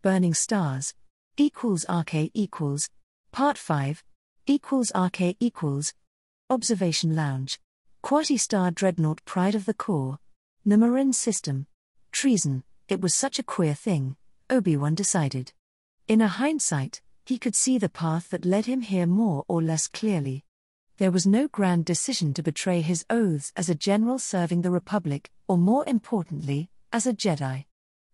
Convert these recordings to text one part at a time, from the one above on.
Burning Stars equals RK equals Part 5 equals RK equals Observation Lounge Quasi-Star Dreadnought Pride of the Corps Namarin System Treason. It was such a queer thing, Obi-Wan decided. In a hindsight, he could see the path that led him here more or less clearly. There was no grand decision to betray his oaths as a general serving the Republic, or more importantly, as a Jedi.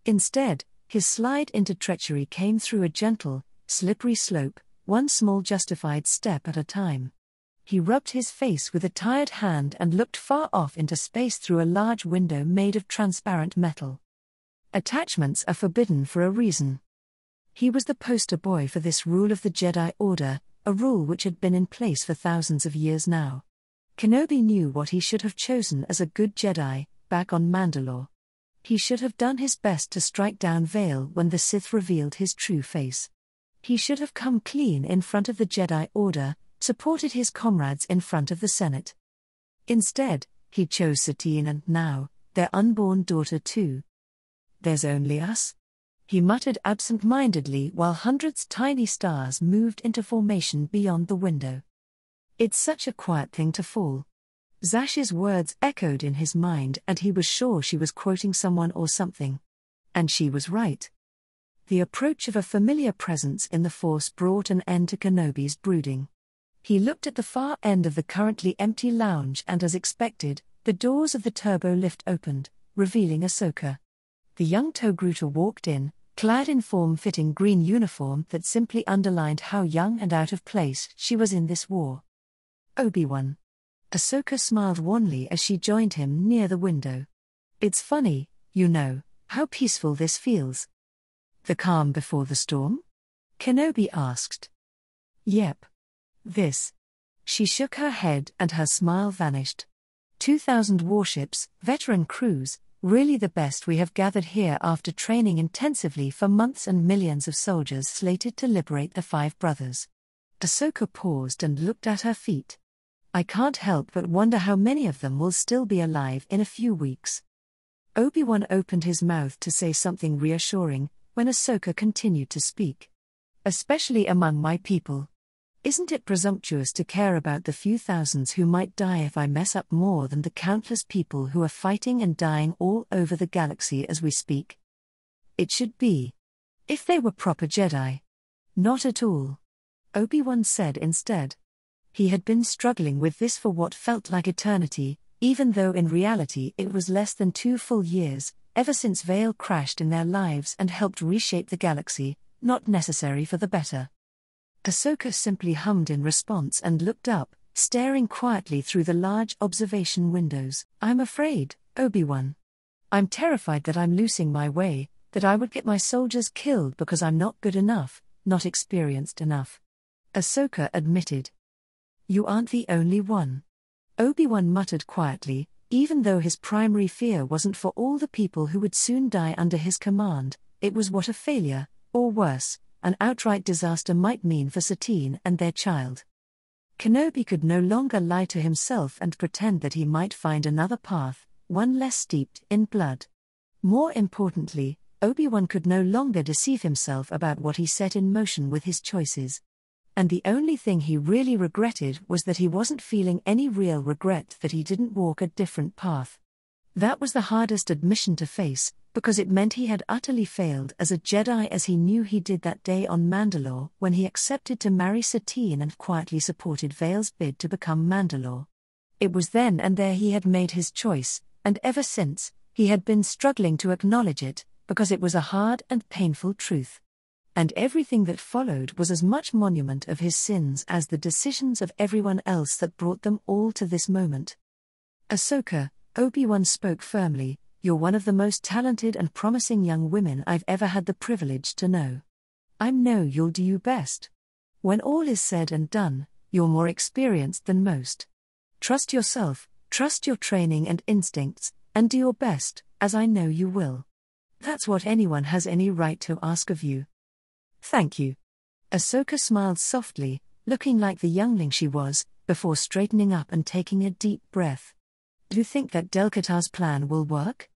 Instead, his slide into treachery came through a gentle, slippery slope, one small justified step at a time. He rubbed his face with a tired hand and looked far off into space through a large window made of transparent metal. Attachments are forbidden for a reason. He was the poster boy for this rule of the Jedi Order, a rule which had been in place for thousands of years now. Kenobi knew what he should have chosen as a good Jedi, back on Mandalore. He should have done his best to strike down Vael when the Sith revealed his true face. He should have come clean in front of the Jedi Order, supported his comrades in front of the Senate. Instead, he chose Satine and now, their unborn daughter too. "There's only us?" he muttered absent-mindedly while hundreds tiny stars moved into formation beyond the window. "It's such a quiet thing to fall." Zash's words echoed in his mind and he was sure she was quoting someone or something. And she was right. The approach of a familiar presence in the Force brought an end to Kenobi's brooding. He looked at the far end of the currently empty lounge and as expected, the doors of the turbo lift opened, revealing Ahsoka. The young Togruta walked in, clad in form-fitting green uniform that simply underlined how young and out of place she was in this war. "Obi-Wan." Ahsoka smiled wanly as she joined him near the window. "It's funny, you know, how peaceful this feels." "The calm before the storm?" Kenobi asked. "Yep. This." She shook her head and her smile vanished. 2,000 warships, veteran crews, really the best we have gathered here after training intensively for months and millions of soldiers slated to liberate the Five Brothers. Ahsoka paused and looked at her feet. "I can't help but wonder how many of them will still be alive in a few weeks." Obi-Wan opened his mouth to say something reassuring, when Ahsoka continued to speak. "Especially among my people. Isn't it presumptuous to care about the few thousands who might die if I mess up more than the countless people who are fighting and dying all over the galaxy as we speak? It should be. If they were proper Jedi." "Not at all," Obi-Wan said instead. He had been struggling with this for what felt like eternity, even though in reality it was less than 2 full years, ever since Vael crashed in their lives and helped reshape the galaxy, not necessary for the better. Ahsoka simply hummed in response and looked up, staring quietly through the large observation windows. "I'm afraid, Obi-Wan. I'm terrified that I'm losing my way, that I would get my soldiers killed because I'm not good enough, not experienced enough." Ahsoka admitted. "You aren't the only one." Obi-Wan muttered quietly, even though his primary fear wasn't for all the people who would soon die under his command, it was what a failure, or worse, an outright disaster might mean for Satine and their child. Kenobi could no longer lie to himself and pretend that he might find another path, one less steeped in blood. More importantly, Obi-Wan could no longer deceive himself about what he set in motion with his choices. And the only thing he really regretted was that he wasn't feeling any real regret that he didn't walk a different path. That was the hardest admission to face, because it meant he had utterly failed as a Jedi as he knew he did that day on Mandalore when he accepted to marry Satine and quietly supported Vael's bid to become Mandalore. It was then and there he had made his choice, and ever since, he had been struggling to acknowledge it, because it was a hard and painful truth. And everything that followed was as much monument of his sins as the decisions of everyone else that brought them all to this moment. "Ahsoka," Obi-Wan spoke firmly, "you're one of the most talented and promising young women I've ever had the privilege to know. I know you'll do your best. When all is said and done, you're more experienced than most. Trust yourself, trust your training and instincts, and do your best, as I know you will. That's what anyone has any right to ask of you." "Thank you." Ahsoka smiled softly, looking like the youngling she was, before straightening up and taking a deep breath. "Do you think that Delkatar's plan will work?"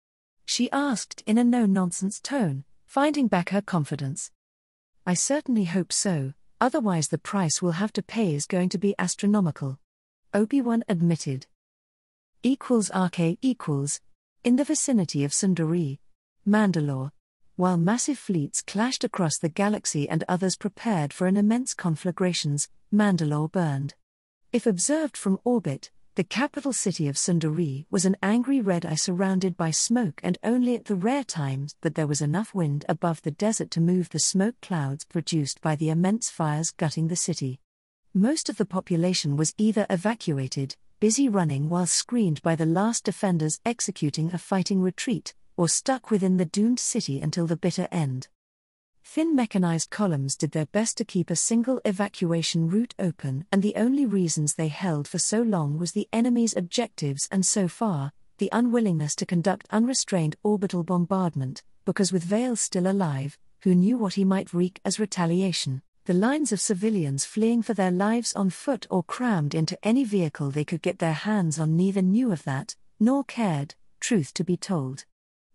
she asked in a no-nonsense tone, finding back her confidence. I certainly hope so, otherwise the price we'll have to pay is going to be astronomical. Obi-Wan admitted. RK in the vicinity of Sundari, Mandalore, while massive fleets clashed across the galaxy and others prepared for an immense conflagrations, Mandalore burned. If observed from orbit, the capital city of Sundari was an angry red eye surrounded by smoke, and only at the rare times that there was enough wind above the desert to move the smoke clouds produced by the immense fires gutting the city. Most of the population was either evacuated, busy running while screened by the last defenders executing a fighting retreat, or stuck within the doomed city until the bitter end. Thin mechanized columns did their best to keep a single evacuation route open, and the only reasons they held for so long was the enemy's objectives and, so far, the unwillingness to conduct unrestrained orbital bombardment, because with Vale still alive, who knew what he might wreak as retaliation, the lines of civilians fleeing for their lives on foot or crammed into any vehicle they could get their hands on neither knew of that, nor cared, truth to be told.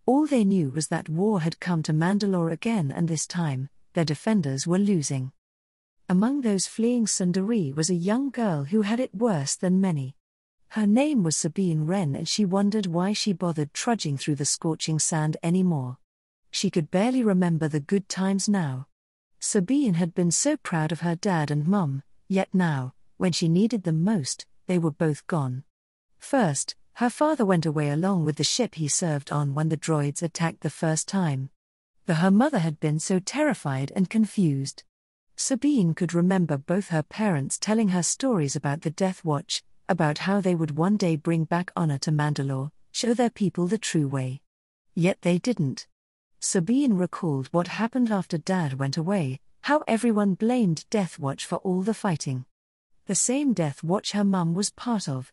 All they knew was that war had come to Mandalore again, and this time, their defenders were losing. Among those fleeing Sundari was a young girl who had it worse than many. Her name was Sabine Wren, and she wondered why she bothered trudging through the scorching sand anymore. She could barely remember the good times now. Sabine had been so proud of her dad and mum, yet now, when she needed them most, they were both gone. First, her father went away along with the ship he served on when the droids attacked the first time. Her mother had been so terrified and confused. Sabine could remember both her parents telling her stories about the Death Watch, about how they would one day bring back honor to Mandalore, show their people the true way. Yet they didn't. Sabine recalled what happened after Dad went away, how everyone blamed Death Watch for all the fighting. The same Death Watch her mum was part of.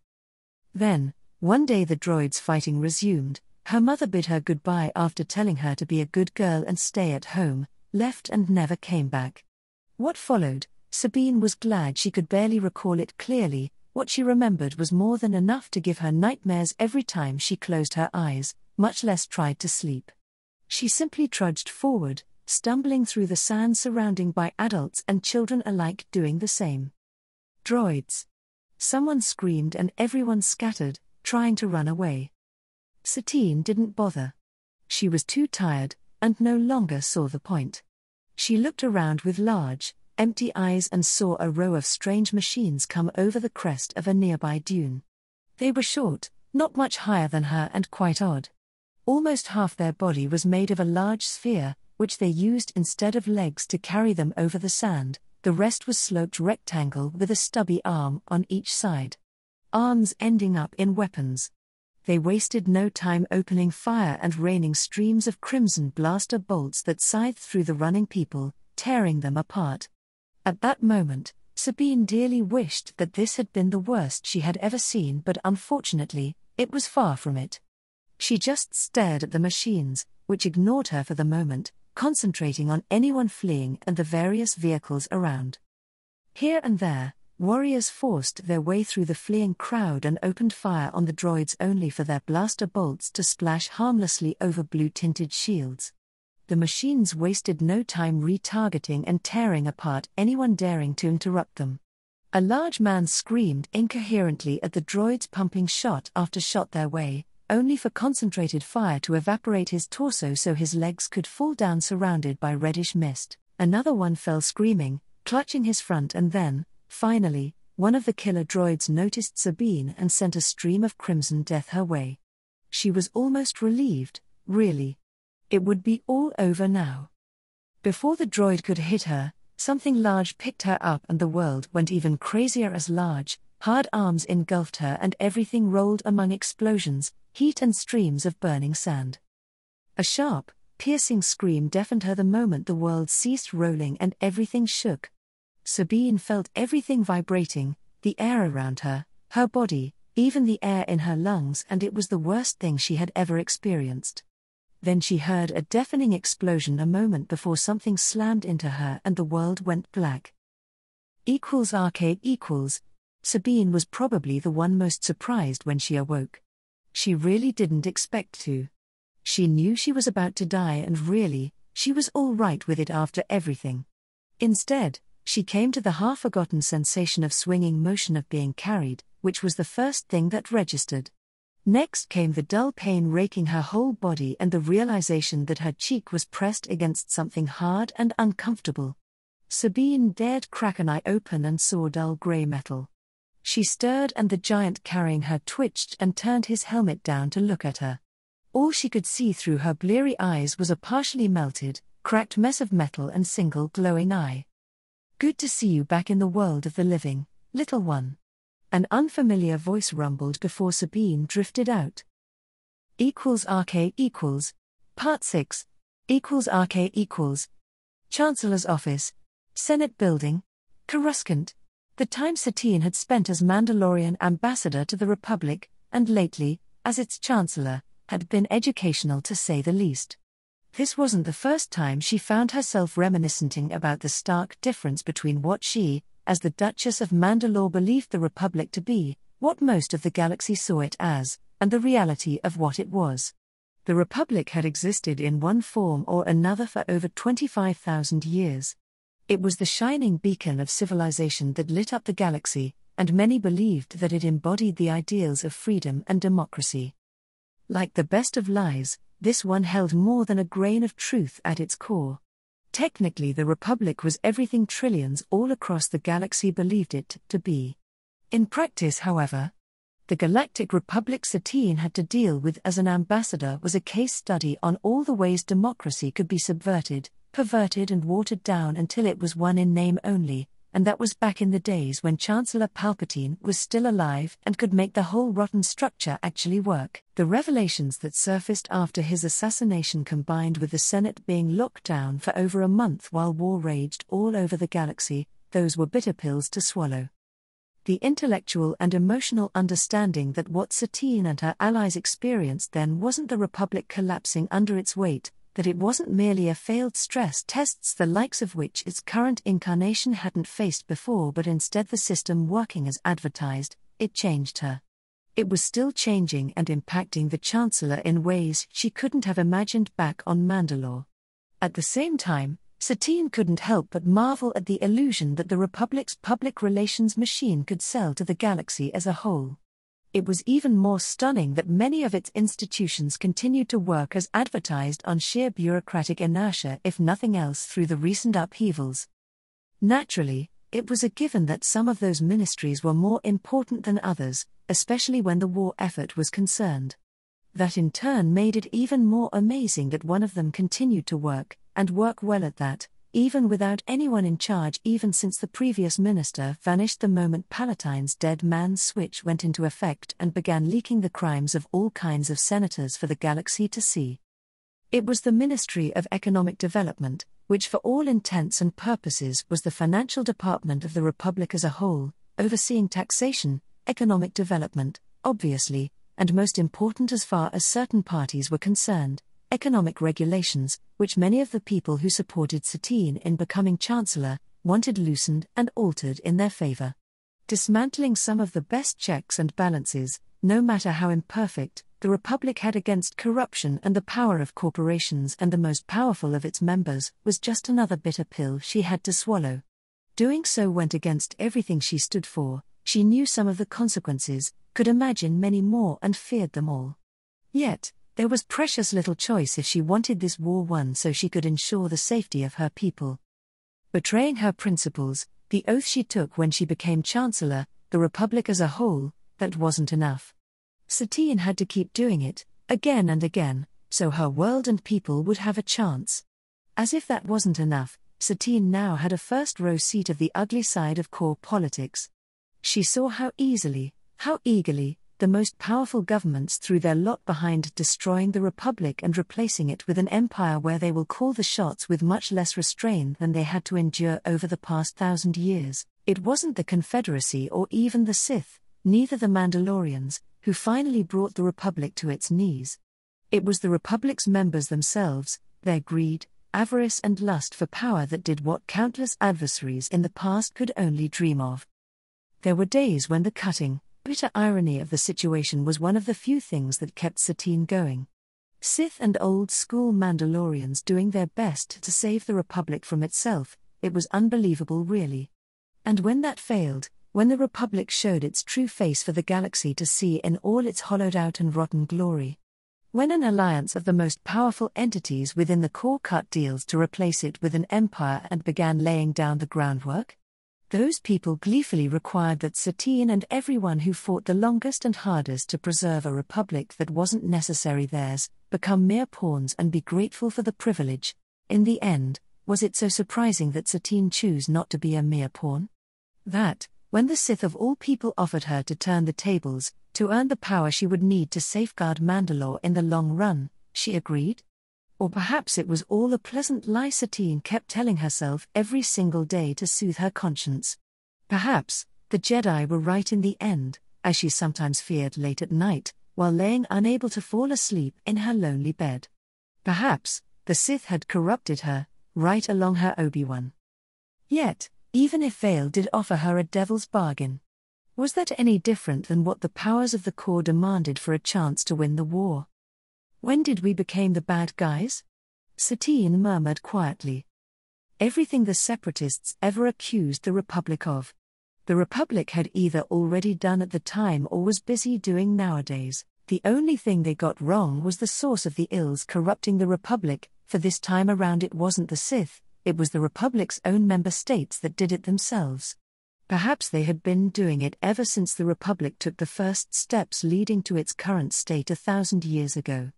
Then, one day the droids' fighting resumed. Her mother bid her goodbye after telling her to be a good girl and stay at home, left and never came back. What followed, Sabine was glad she could barely recall it clearly. What she remembered was more than enough to give her nightmares every time she closed her eyes, much less tried to sleep. She simply trudged forward, stumbling through the sand surrounded by adults and children alike doing the same. Droids! Someone screamed and everyone scattered, trying to run away. Satine didn't bother. She was too tired, and no longer saw the point. She looked around with large, empty eyes and saw a row of strange machines come over the crest of a nearby dune. They were short, not much higher than her, and quite odd. Almost half their body was made of a large sphere, which they used instead of legs to carry them over the sand. The rest was sloped rectangle with a stubby arm on each side. Arms ending up in weapons. They wasted no time opening fire and raining streams of crimson blaster bolts that scythed through the running people, tearing them apart. At that moment, Sabine dearly wished that this had been the worst she had ever seen, but unfortunately, it was far from it. She just stared at the machines, which ignored her for the moment, concentrating on anyone fleeing and the various vehicles around. Here and there, warriors forced their way through the fleeing crowd and opened fire on the droids only for their blaster bolts to splash harmlessly over blue-tinted shields. The machines wasted no time retargeting and tearing apart anyone daring to interrupt them. A large man screamed incoherently at the droids pumping shot after shot their way, only for concentrated fire to evaporate his torso so his legs could fall down surrounded by reddish mist. Another one fell screaming, clutching his front, and then, finally, one of the killer droids noticed Sabine and sent a stream of crimson death her way. She was almost relieved, really. It would be all over now. Before the droid could hit her, something large picked her up and the world went even crazier as large, hard arms engulfed her and everything rolled among explosions, heat and streams of burning sand. A sharp, piercing scream deafened her the moment the world ceased rolling and everything shook. Sabine felt everything vibrating, the air around her, her body, even the air in her lungs, and it was the worst thing she had ever experienced. Then she heard a deafening explosion a moment before something slammed into her and the world went black. RK Sabine was probably the one most surprised when she awoke. She really didn't expect to. She knew she was about to die, and really, She was all right with it after everything. Instead, she came to the half-forgotten sensation of swinging motion of being carried, which was the first thing that registered. Next came the dull pain raking her whole body and the realization that her cheek was pressed against something hard and uncomfortable. Sabine dared crack an eye open and saw dull grey metal. She stirred and the giant carrying her twitched and turned his helmet down to look at her. All she could see through her bleary eyes was a partially melted, cracked mess of metal and single glowing eye. "Good to see you back in the world of the living, little one." An unfamiliar voice rumbled before Sabine drifted out. RK equals. Part 6. RK equals. Chancellor's Office. Senate Building. Coruscant. The time Satine had spent as Mandalorian ambassador to the Republic, and lately, as its chancellor, had been educational to say the least. This wasn't the first time she found herself reminiscing about the stark difference between what she, as the Duchess of Mandalore, believed the Republic to be, what most of the galaxy saw it as, and the reality of what it was. The Republic had existed in one form or another for over 25,000 years. It was the shining beacon of civilization that lit up the galaxy, and many believed that it embodied the ideals of freedom and democracy. Like the best of lies, this one held more than a grain of truth at its core. Technically, the Republic was everything trillions all across the galaxy believed it to be. In practice, however, the Galactic Republic Satine had to deal with as an ambassador was a case study on all the ways democracy could be subverted, perverted and watered down until it was one in name only, and that was back in the days when Chancellor Palpatine was still alive and could make the whole rotten structure actually work. The revelations that surfaced after his assassination, combined with the Senate being locked down for over a month while war raged all over the galaxy, those were bitter pills to swallow. The intellectual and emotional understanding that what Satine and her allies experienced then wasn't the Republic collapsing under its weight, that it wasn't merely a failed stress tests the likes of which its current incarnation hadn't faced before, but instead the system working as advertised, it changed her. It was still changing and impacting the Chancellor in ways she couldn't have imagined back on Mandalore. At the same time, Satine couldn't help but marvel at the illusion that the Republic's public relations machine could sell to the galaxy as a whole. It was even more stunning that many of its institutions continued to work as advertised on sheer bureaucratic inertia, if nothing else through the recent upheavals. Naturally, it was a given that some of those ministries were more important than others, especially when the war effort was concerned. That in turn made it even more amazing that one of them continued to work, and work well at that, even without anyone in charge, even since the previous minister vanished the moment Palatine's dead man's switch went into effect and began leaking the crimes of all kinds of senators for the galaxy to see. It was the Ministry of Economic Development, which for all intents and purposes was the financial department of the Republic as a whole, overseeing taxation, economic development, obviously, and most important as far as certain parties were concerned, economic regulations, which many of the people who supported Satine in becoming Chancellor wanted loosened and altered in their favor. Dismantling some of the best checks and balances, no matter how imperfect, the Republic had against corruption and the power of corporations and the most powerful of its members, was just another bitter pill she had to swallow. Doing so went against everything she stood for. She knew some of the consequences, could imagine many more, and feared them all. Yet, there was precious little choice if she wanted this war won so she could ensure the safety of her people. Betraying her principles, the oath she took when she became Chancellor, the Republic as a whole, that wasn't enough. Satine had to keep doing it, again and again, so her world and people would have a chance. As if that wasn't enough, Satine now had a first-row seat of the ugly side of core politics. She saw how easily, how eagerly, the most powerful governments threw their lot behind destroying the Republic and replacing it with an empire where they will call the shots with much less restraint than they had to endure over the past 1,000 years. It wasn't the Confederacy or even the Sith, neither the Mandalorians, who finally brought the Republic to its knees. It was the Republic's members themselves, their greed, avarice and lust for power that did what countless adversaries in the past could only dream of. There were days when the cutting, bitter irony of the situation was one of the few things that kept Satine going. Sith and old-school Mandalorians doing their best to save the Republic from itself. It was unbelievable, really. And when that failed, when the Republic showed its true face for the galaxy to see in all its hollowed-out and rotten glory, when an alliance of the most powerful entities within the core cut deals to replace it with an empire and began laying down the groundwork, those people gleefully required that Satine and everyone who fought the longest and hardest to preserve a republic that wasn't necessarily theirs, become mere pawns and be grateful for the privilege. In the end, was it so surprising that Satine chose not to be a mere pawn? That, when the Sith of all people offered her to turn the tables, to earn the power she would need to safeguard Mandalore in the long run, she agreed? Or perhaps it was all a pleasant lie Satine kept telling herself every single day to soothe her conscience. Perhaps the Jedi were right in the end, as she sometimes feared late at night, while laying unable to fall asleep in her lonely bed. Perhaps the Sith had corrupted her, right along her Obi-Wan. Yet, even if Vale did offer her a devil's bargain, was that any different than what the powers of the core demanded for a chance to win the war? When did we become the bad guys? Satine murmured quietly. Everything the Separatists ever accused the Republic of, the Republic had either already done at the time or was busy doing nowadays. The only thing they got wrong was the source of the ills corrupting the Republic. For this time around it wasn't the Sith, it was the Republic's own member states that did it themselves. Perhaps they had been doing it ever since the Republic took the first steps leading to its current state 1,000 years ago.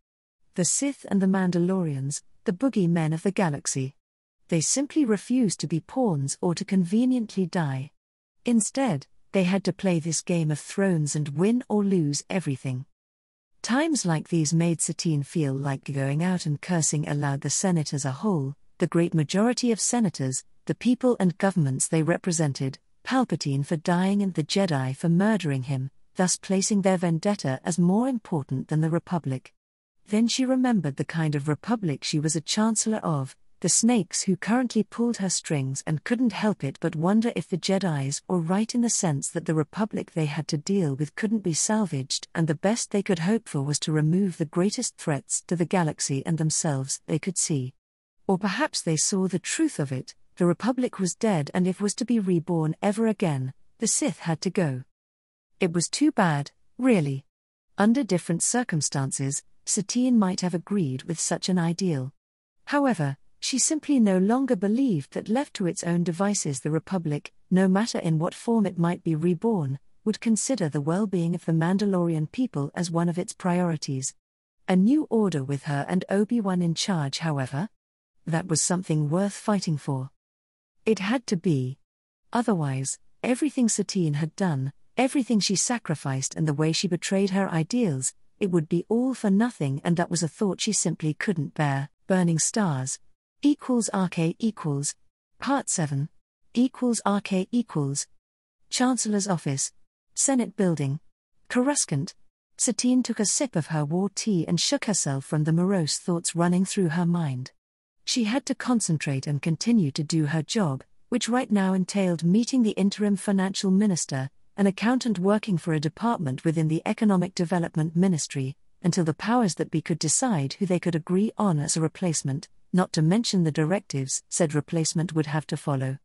The Sith and the Mandalorians, the boogeymen of the galaxy. They simply refused to be pawns or to conveniently die. Instead, they had to play this Game of Thrones and win or lose everything. Times like these made Satine feel like going out and cursing aloud the Senate as a whole, the great majority of senators, the people and governments they represented, Palpatine for dying and the Jedi for murdering him, thus placing their vendetta as more important than the Republic. Then she remembered the kind of Republic she was a chancellor of, the snakes who currently pulled her strings, and couldn't help it but wonder if the Jedis were right in the sense that the Republic they had to deal with couldn't be salvaged and the best they could hope for was to remove the greatest threats to the galaxy and themselves they could see. Or perhaps they saw the truth of it, the Republic was dead and if was to be reborn ever again, the Sith had to go. It was too bad, really. Under different circumstances, Satine might have agreed with such an ideal. However, she simply no longer believed that left to its own devices the Republic, no matter in what form it might be reborn, would consider the well-being of the Mandalorian people as one of its priorities. A new order with her and Obi-Wan in charge, however? That was something worth fighting for. It had to be. Otherwise, everything Satine had done, everything she sacrificed and the way she betrayed her ideals, it would be all for nothing, and that was a thought she simply couldn't bear. Burning stars. RK equals. Part 7. RK equals. Chancellor's Office. Senate Building. Coruscant. Satine took a sip of her war tea and shook herself from the morose thoughts running through her mind. She had to concentrate and continue to do her job, which right now entailed meeting the interim financial minister, an accountant working for a department within the Economic Development Ministry, until the powers that be could decide who they could agree on as a replacement, not to mention the directives said replacement would have to follow.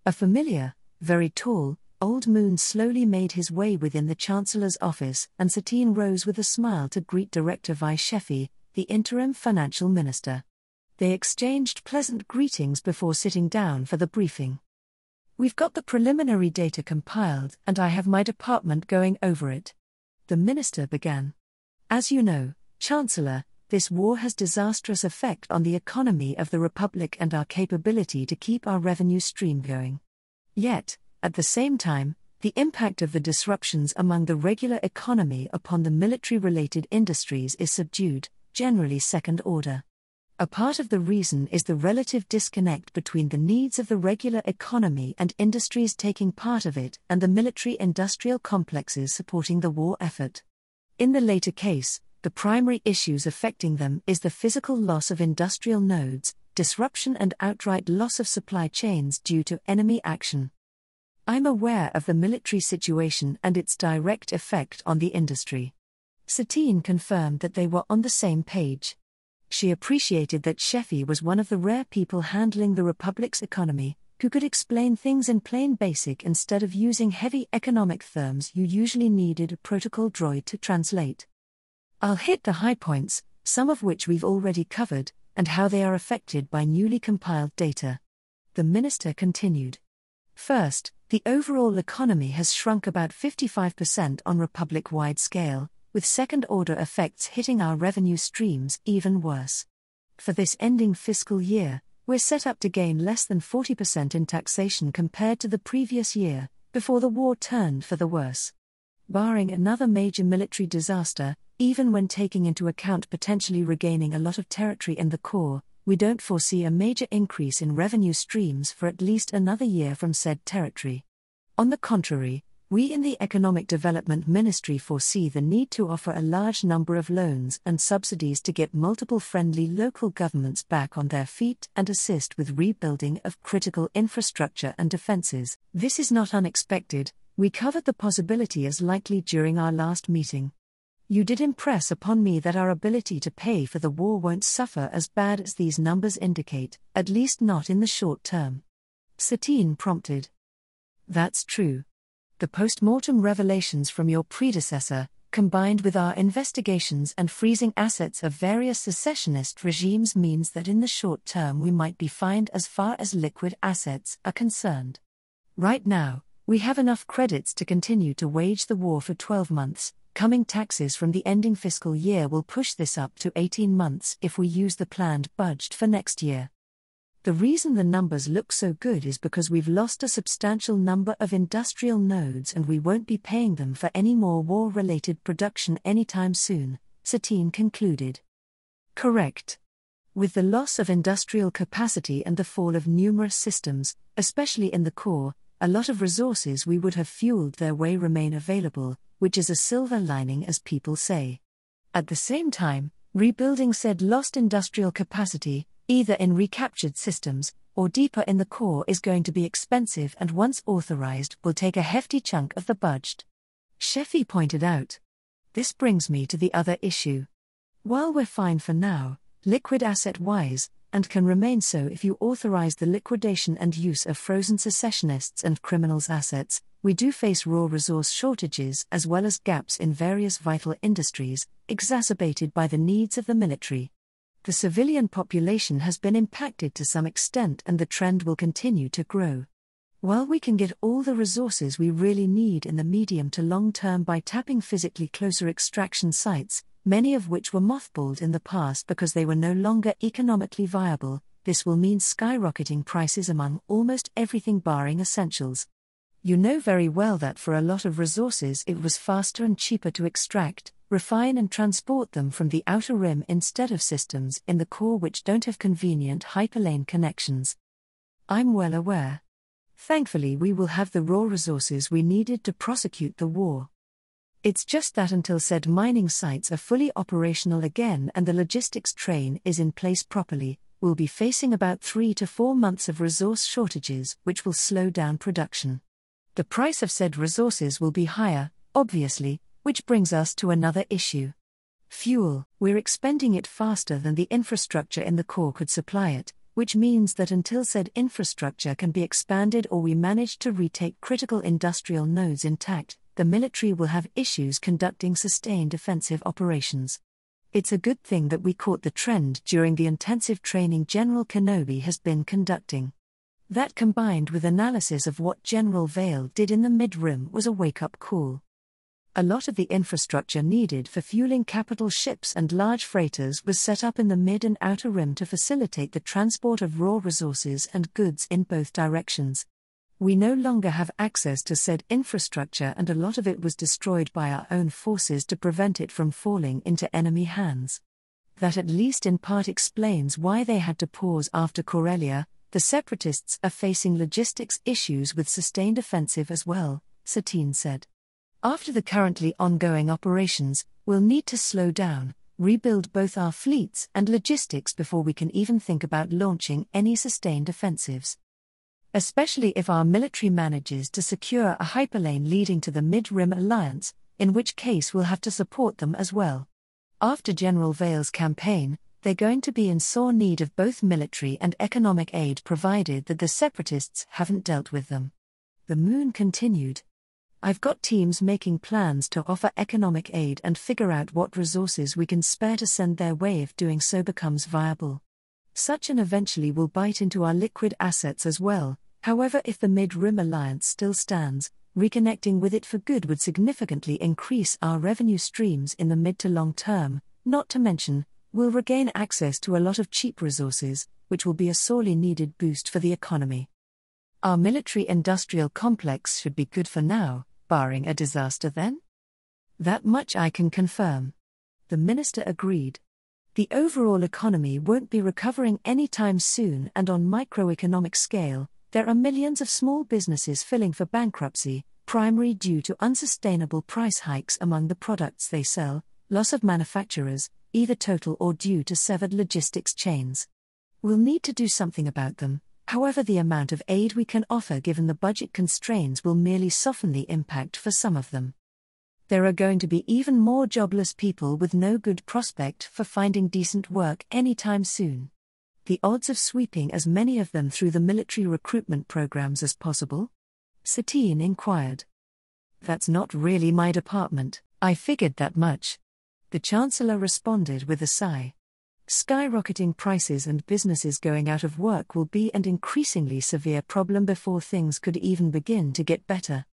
A familiar, very tall, old moon slowly made his way within the Chancellor's office, and Satine rose with a smile to greet Director Vi Sheffy, the interim financial minister. They exchanged pleasant greetings before sitting down for the briefing. "We've got the preliminary data compiled and I have my department going over it," the minister began. "As you know, Chancellor, this war has disastrous effect on the economy of the Republic and our capability to keep our revenue stream going. Yet, at the same time, the impact of the disruptions among the regular economy upon the military-related industries is subdued, generally second order. A part of the reason is the relative disconnect between the needs of the regular economy and industries taking part of it and the military-industrial complexes supporting the war effort. In the later case, the primary issues affecting them is the physical loss of industrial nodes, disruption and outright loss of supply chains due to enemy action. I'm aware of the military situation and its direct effect on the industry. Satine confirmed that they were on the same page. She appreciated that Sheffy was one of the rare people handling the Republic's economy, who could explain things in plain basic instead of using heavy economic terms you usually needed a protocol droid to translate. I'll hit the high points, some of which we've already covered, and how they are affected by newly compiled data. The minister continued. First, the overall economy has shrunk about 55% on Republic-wide scale, with second-order effects hitting our revenue streams even worse. For this ending fiscal year, we're set up to gain less than 40% in taxation compared to the previous year, before the war turned for the worse. Barring another major military disaster, even when taking into account potentially regaining a lot of territory in the core, we don't foresee a major increase in revenue streams for at least another year from said territory. On the contrary, we in the Economic Development Ministry foresee the need to offer a large number of loans and subsidies to get multiple friendly local governments back on their feet and assist with rebuilding of critical infrastructure and defenses. This is not unexpected. We covered the possibility as likely during our last meeting. You did impress upon me that our ability to pay for the war won't suffer as bad as these numbers indicate, at least not in the short term. Satine prompted. That's true. The post-mortem revelations from your predecessor, combined with our investigations and freezing assets of various secessionist regimes, means that in the short term we might be fined as far as liquid assets are concerned. Right now, we have enough credits to continue to wage the war for 12 months. Coming taxes from the ending fiscal year will push this up to 18 months if we use the planned budget for next year. The reason the numbers look so good is because we've lost a substantial number of industrial nodes and we won't be paying them for any more war-related production anytime soon, Satine concluded. Correct. With the loss of industrial capacity and the fall of numerous systems, especially in the core, a lot of resources we would have fueled their way remain available, which is a silver lining, as people say. At the same time, rebuilding said lost industrial capacity, either in recaptured systems or deeper in the core, is going to be expensive and once authorized will take a hefty chunk of the budget. Sheffy pointed out. This brings me to the other issue. While we're fine for now, liquid asset-wise, and can remain so if you authorize the liquidation and use of frozen secessionists and criminals' assets, we do face raw resource shortages as well as gaps in various vital industries, exacerbated by the needs of the military. The civilian population has been impacted to some extent and the trend will continue to grow. While we can get all the resources we really need in the medium to long term by tapping physically closer extraction sites, many of which were mothballed in the past because they were no longer economically viable, this will mean skyrocketing prices among almost everything barring essentials. You know very well that for a lot of resources it was faster and cheaper to extract, refine and transport them from the outer rim instead of systems in the core which don't have convenient hyperlane connections. I'm well aware. Thankfully we will have the raw resources we needed to prosecute the war. It's just that until said mining sites are fully operational again and the logistics train is in place properly, we'll be facing about 3 to 4 months of resource shortages which will slow down production. The price of said resources will be higher, obviously, which brings us to another issue. Fuel, we're expending it faster than the infrastructure in the core could supply it, which means that until said infrastructure can be expanded or we manage to retake critical industrial nodes intact, the military will have issues conducting sustained offensive operations. It's a good thing that we caught the trend during the intensive training General Kenobi has been conducting. That combined with analysis of what General Vale did in the mid-rim was a wake-up call. A lot of the infrastructure needed for fueling capital ships and large freighters was set up in the mid and outer rim to facilitate the transport of raw resources and goods in both directions. We no longer have access to said infrastructure and a lot of it was destroyed by our own forces to prevent it from falling into enemy hands. That at least in part explains why they had to pause after Corellia. The separatists are facing logistics issues with sustained offensive as well, Satine said. After the currently ongoing operations, we'll need to slow down, rebuild both our fleets and logistics before we can even think about launching any sustained offensives. Especially if our military manages to secure a hyperlane leading to the Mid-Rim Alliance, in which case we'll have to support them as well. After General Vale's campaign, they're going to be in sore need of both military and economic aid provided that the separatists haven't dealt with them. The Moon continued. I've got teams making plans to offer economic aid and figure out what resources we can spare to send their way if doing so becomes viable. Such an eventually will bite into our liquid assets as well. However, if the Mid-Rim Alliance still stands, reconnecting with it for good would significantly increase our revenue streams in the mid to long term, not to mention, we'll regain access to a lot of cheap resources, which will be a sorely needed boost for the economy. Our military-industrial complex should be good for now, barring a disaster then? That much I can confirm. The minister agreed. The overall economy won't be recovering anytime soon, and on microeconomic scale, there are millions of small businesses filing for bankruptcy, primarily due to unsustainable price hikes among the products they sell, loss of manufacturers, either total or due to severed logistics chains. We'll need to do something about them. However, the amount of aid we can offer given the budget constraints will merely soften the impact for some of them. There are going to be even more jobless people with no good prospect for finding decent work anytime soon. The odds of sweeping as many of them through the military recruitment programs as possible? Satine inquired. That's not really my department, I figured that much. The Chancellor responded with a sigh. Skyrocketing prices and businesses going out of work will be an increasingly severe problem before things could even begin to get better.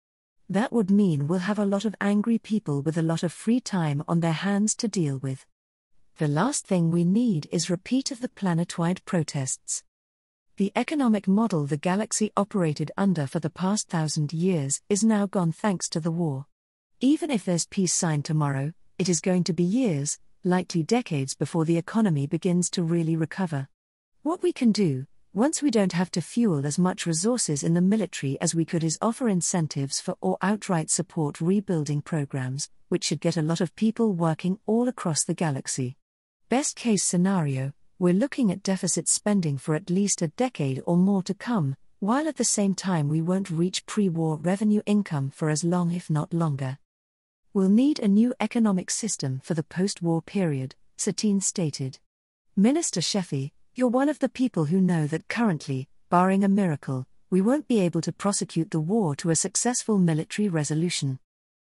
That would mean we'll have a lot of angry people with a lot of free time on their hands to deal with. The last thing we need is repeat of the planet-wide protests. The economic model the galaxy operated under for the past 1,000 years is now gone thanks to the war. Even if there's peace signed tomorrow, it is going to be years, likely decades before the economy begins to really recover. What we can do, once we don't have to fuel as much resources in the military as we could, is offer incentives for or outright support rebuilding programs, which should get a lot of people working all across the galaxy. Best case scenario, we're looking at deficit spending for at least a decade or more to come, while at the same time we won't reach pre-war revenue income for as long if not longer. We'll need a new economic system for the post-war period, Satine stated. Minister Sheffy, you're one of the people who know that currently, barring a miracle, we won't be able to prosecute the war to a successful military resolution.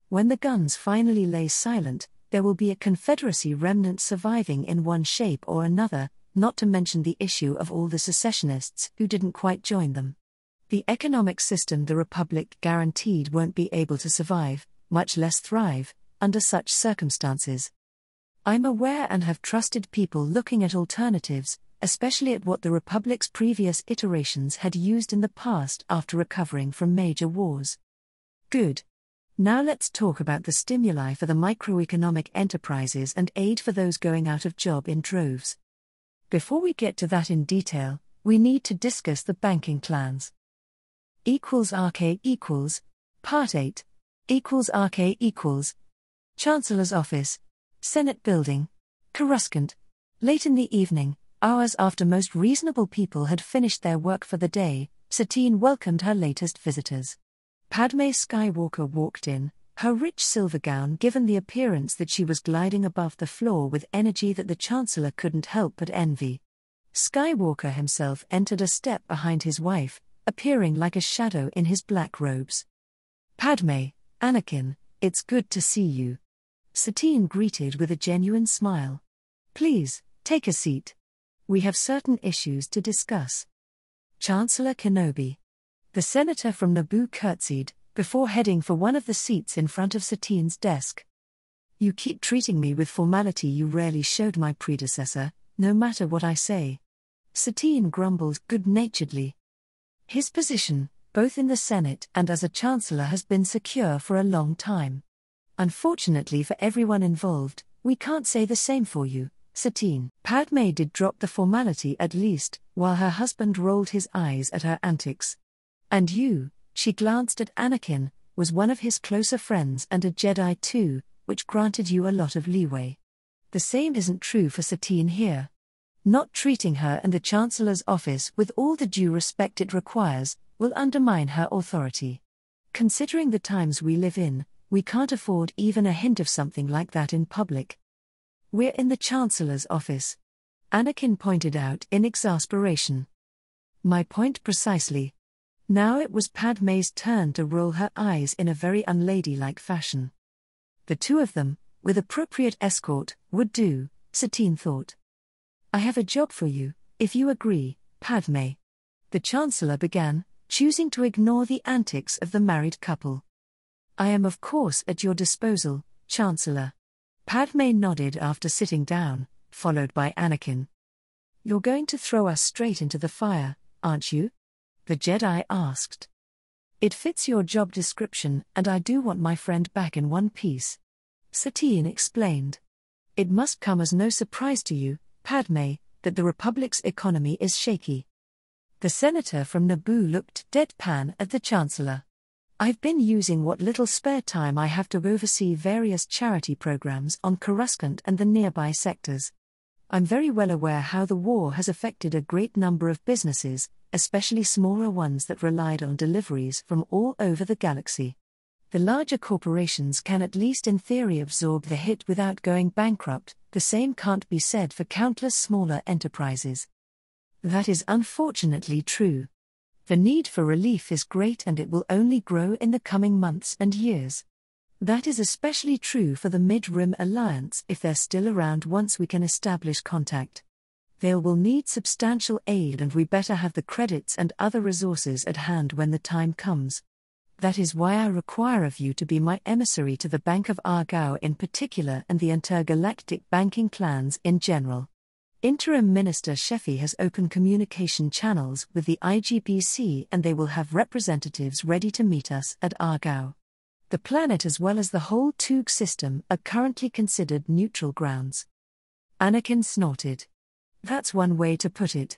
When the guns finally lay silent, there will be a Confederacy remnant surviving in one shape or another, not to mention the issue of all the secessionists who didn't quite join them. The economic system the Republic guaranteed won't be able to survive, much less thrive, under such circumstances. I'm aware and have trusted people looking at alternatives, especially at what the Republic's previous iterations had used in the past after recovering from major wars. Good. Now let's talk about the stimuli for the microeconomic enterprises and aid for those going out of job in droves. Before we get to that in detail, we need to discuss the banking clans. =RK=, Part 8. =RK=, Chancellor's Office, Senate Building, Coruscant. Late in the evening, hours after most reasonable people had finished their work for the day, Satine welcomed her latest visitors. Padme Skywalker walked in, her rich silver gown given the appearance that she was gliding above the floor with energy that the Chancellor couldn't help but envy. Skywalker himself entered a step behind his wife, appearing like a shadow in his black robes. Padme, Anakin, it's good to see you. Satine greeted with a genuine smile. Please, take a seat. We have certain issues to discuss. Chancellor Kenobi. The senator from Naboo curtsied, before heading for one of the seats in front of Satine's desk. You keep treating me with formality you rarely showed my predecessor, no matter what I say. Satine grumbled good-naturedly. His position, both in the Senate and as a chancellor, has been secure for a long time. Unfortunately for everyone involved, we can't say the same for you, Satine. Padme did drop the formality at least, while her husband rolled his eyes at her antics. And you, she glanced at Anakin, was one of his closer friends and a Jedi too, which granted you a lot of leeway. The same isn't true for Satine here. Not treating her and the Chancellor's office with all the due respect it requires will undermine her authority. Considering the times we live in, We can't afford even a hint of something like that in public. We're in the Chancellor's office. Anakin pointed out in exasperation. My point precisely. Now it was Padmé's turn to roll her eyes in a very unladylike fashion. The two of them, with appropriate escort, would do, Satine thought. I have a job for you, if you agree, Padmé. The Chancellor began, choosing to ignore the antics of the married couple. I am of course at your disposal, Chancellor. Padmé nodded after sitting down, followed by Anakin. You're going to throw us straight into the fire, aren't you? The Jedi asked. It fits your job description, and I do want my friend back in one piece. Satine explained. It must come as no surprise to you, Padmé, that the Republic's economy is shaky. The senator from Naboo looked deadpan at the Chancellor. I've been using what little spare time I have to oversee various charity programs on Coruscant and the nearby sectors. I'm very well aware how the war has affected a great number of businesses, especially smaller ones that relied on deliveries from all over the galaxy. The larger corporations can at least in theory absorb the hit without going bankrupt. The same can't be said for countless smaller enterprises. That is unfortunately true. The need for relief is great and it will only grow in the coming months and years. That is especially true for the Mid-Rim Alliance if they're still around once we can establish contact. They will need substantial aid and we better have the credits and other resources at hand when the time comes. That is why I require of you to be my emissary to the Bank of Argao in particular and the intergalactic banking clans in general. Interim Minister Sheffy has opened communication channels with the IGBC and they will have representatives ready to meet us at Argao. The planet as well as the whole Toog system are currently considered neutral grounds. Anakin snorted. That's one way to put it.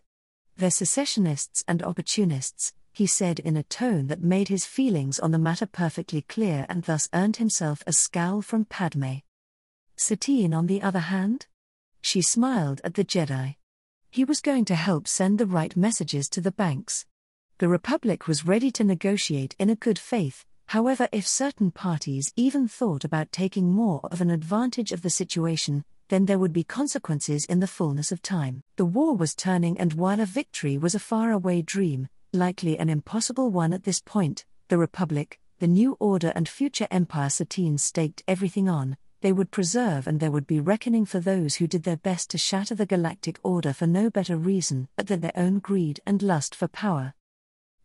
They're secessionists and opportunists, he said in a tone that made his feelings on the matter perfectly clear and thus earned himself a scowl from Padmé. Satine on the other hand? She smiled at the Jedi. He was going to help send the right messages to the banks. The Republic was ready to negotiate in a good faith. However, if certain parties even thought about taking more of an advantage of the situation, then there would be consequences in the fullness of time. The war was turning, and while a victory was a faraway dream, likely an impossible one at this point, the Republic, the New Order and future Empire Satine staked everything on. They would preserve and there would be reckoning for those who did their best to shatter the galactic order for no better reason but than their own greed and lust for power.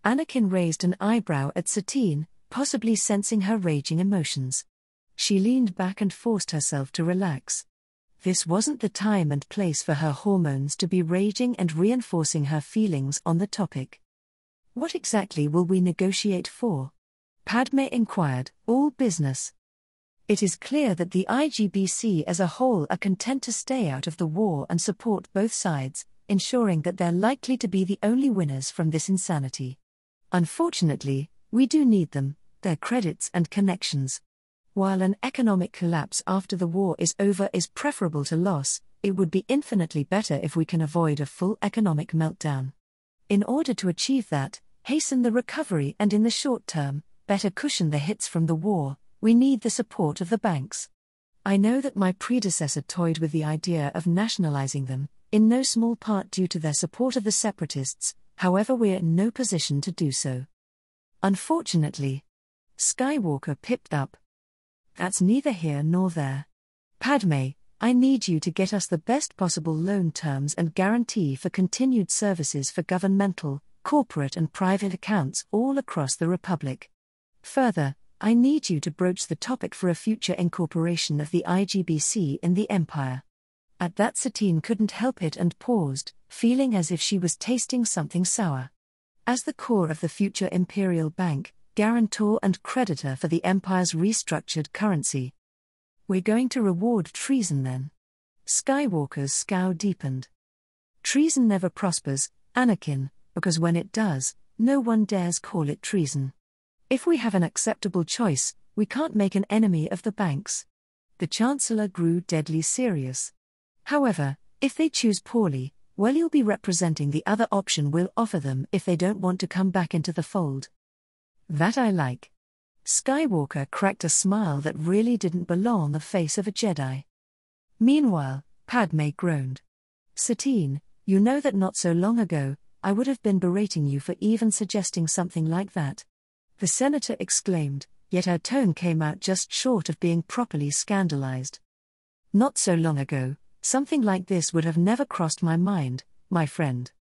Anakin raised an eyebrow at Satine, possibly sensing her raging emotions. She leaned back and forced herself to relax. This wasn't the time and place for her hormones to be raging and reinforcing her feelings on the topic. What exactly will we negotiate for? Padmé inquired. All business. It is clear that the IGBC as a whole are content to stay out of the war and support both sides, ensuring that they're likely to be the only winners from this insanity. Unfortunately, we do need them, their credits and connections. While an economic collapse after the war is over is preferable to loss, it would be infinitely better if we can avoid a full economic meltdown. In order to achieve that, hasten the recovery and in the short term, better cushion the hits from the war, we need the support of the banks. I know that my predecessor toyed with the idea of nationalizing them, in no small part due to their support of the separatists, however we're in no position to do so. Unfortunately. Skywalker pipped up. That's neither here nor there. Padmé, I need you to get us the best possible loan terms and guarantee for continued services for governmental, corporate and private accounts all across the Republic. Further, I need you to broach the topic for a future incorporation of the IGBC in the Empire. At that Satine couldn't help it and paused, feeling as if she was tasting something sour. As the core of the future Imperial Bank, guarantor and creditor for the Empire's restructured currency. We're going to reward treason then. Skywalker's scowl deepened. Treason never prospers, Anakin, because when it does, no one dares call it treason. If we have an acceptable choice, we can't make an enemy of the banks. The Chancellor grew deadly serious. However, if they choose poorly, well, you'll be representing the other option we'll offer them if they don't want to come back into the fold. That I like. Skywalker cracked a smile that really didn't belong on the face of a Jedi. Meanwhile, Padme groaned. Satine, you know that not so long ago, I would have been berating you for even suggesting something like that. The senator exclaimed, yet her tone came out just short of being properly scandalized. Not so long ago, something like this would have never crossed my mind, my friend.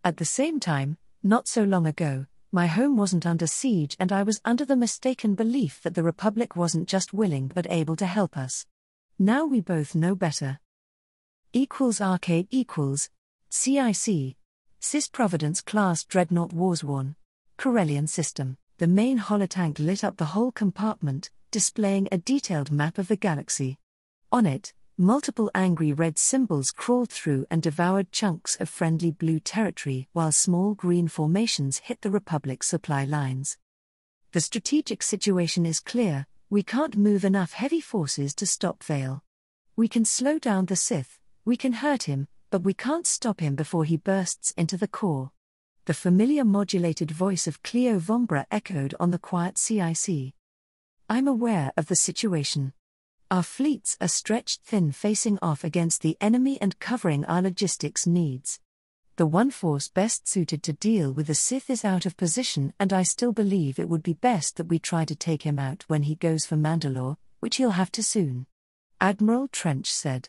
At the same time, not so long ago, my home wasn't under siege and I was under the mistaken belief that the Republic wasn't just willing but able to help us. Now we both know better. Arcade CIC. Cis Providence Class Dreadnought Warsworn. Corellian System. The main holotank lit up the whole compartment, displaying a detailed map of the galaxy. On it, multiple angry red symbols crawled through and devoured chunks of friendly blue territory while small green formations hit the Republic's supply lines. The strategic situation is clear: we can't move enough heavy forces to stop Vale. We can slow down the Sith, we can hurt him, but we can't stop him before he bursts into the core. The familiar modulated voice of Cleo Vombra echoed on the quiet CIC. I'm aware of the situation. Our fleets are stretched thin, facing off against the enemy and covering our logistics needs. The one force best suited to deal with the Sith is out of position, and I still believe it would be best that we try to take him out when he goes for Mandalore, which he'll have to soon. Admiral Trench said.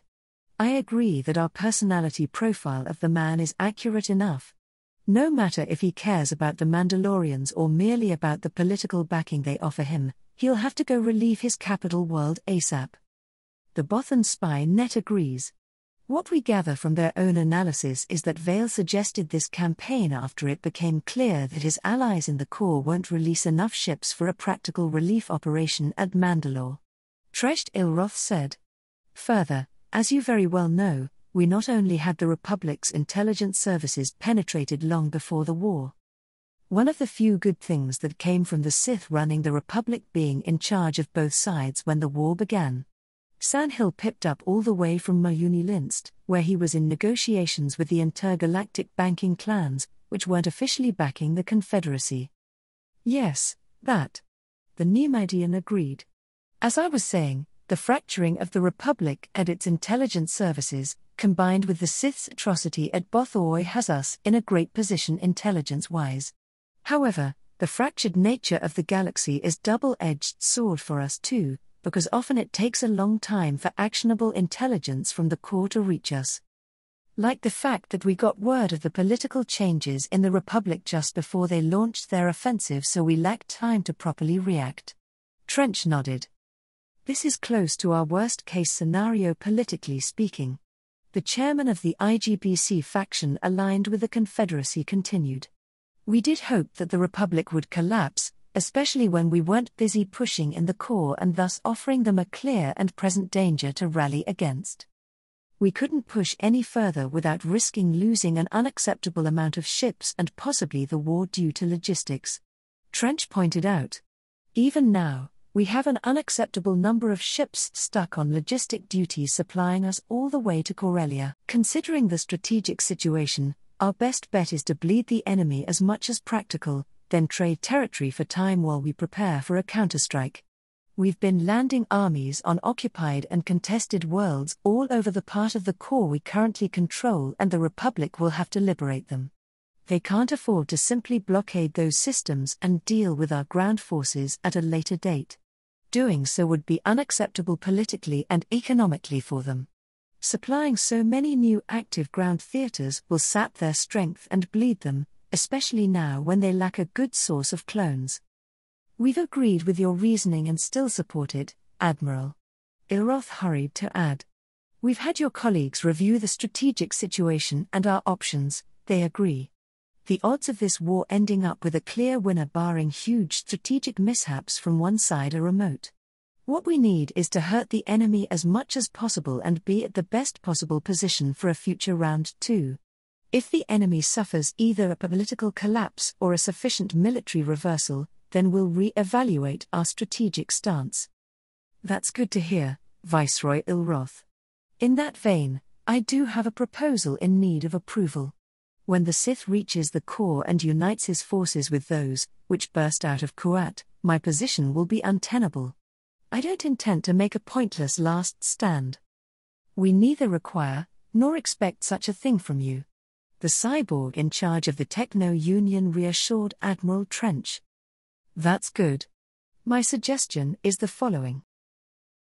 I agree that our personality profile of the man is accurate enough. No matter if he cares about the Mandalorians or merely about the political backing they offer him, he'll have to go relieve his capital world ASAP. The Bothan spy net agrees. What we gather from their own analysis is that Vale suggested this campaign after it became clear that his allies in the core won't release enough ships for a practical relief operation at Mandalore. Tresht Ilroth said. Further, as you very well know, we not only had the Republic's intelligence services penetrated long before the war. One of the few good things that came from the Sith running the Republic being in charge of both sides when the war began. Sandhill pipped up all the way from Mayuni Linst, where he was in negotiations with the intergalactic banking clans, which weren't officially backing the Confederacy. Yes, that. The Nemedian agreed. As I was saying, the fracturing of the Republic and its intelligence services, combined with the Sith's atrocity at Bothoi, has us in a great position intelligence-wise. However, the fractured nature of the galaxy is a double-edged sword for us too, because often it takes a long time for actionable intelligence from the core to reach us. Like the fact that we got word of the political changes in the Republic just before they launched their offensive, so we lacked time to properly react. Trench nodded. This is close to our worst-case scenario politically speaking. The chairman of the IGBC faction aligned with the Confederacy continued. We did hope that the Republic would collapse, especially when we weren't busy pushing in the core and thus offering them a clear and present danger to rally against. We couldn't push any further without risking losing an unacceptable amount of ships and possibly the war due to logistics. Trench pointed out. Even now, we have an unacceptable number of ships stuck on logistic duties supplying us all the way to Corellia. Considering the strategic situation, our best bet is to bleed the enemy as much as practical, then trade territory for time while we prepare for a counterstrike. We've been landing armies on occupied and contested worlds all over the part of the core we currently control, and the Republic will have to liberate them. They can't afford to simply blockade those systems and deal with our ground forces at a later date. Doing so would be unacceptable politically and economically for them. Supplying so many new active ground theaters will sap their strength and bleed them, especially now when they lack a good source of clones. We've agreed with your reasoning and still support it, Admiral. Ilroth hurried to add. We've had your colleagues review the strategic situation and our options, they agree. The odds of this war ending up with a clear winner barring huge strategic mishaps from one side are remote. What we need is to hurt the enemy as much as possible and be at the best possible position for a future round 2. If the enemy suffers either a political collapse or a sufficient military reversal, then we'll re-evaluate our strategic stance. That's good to hear, Viceroy Ilroth. In that vein, I do have a proposal in need of approval. When the Sith reaches the core and unites his forces with those which burst out of Kuat, My position will be untenable. I don't intend to make a pointless last stand. We neither require, nor expect such a thing from you. The cyborg in charge of the Techno-Union reassured Admiral Trench. That's good. My suggestion is the following.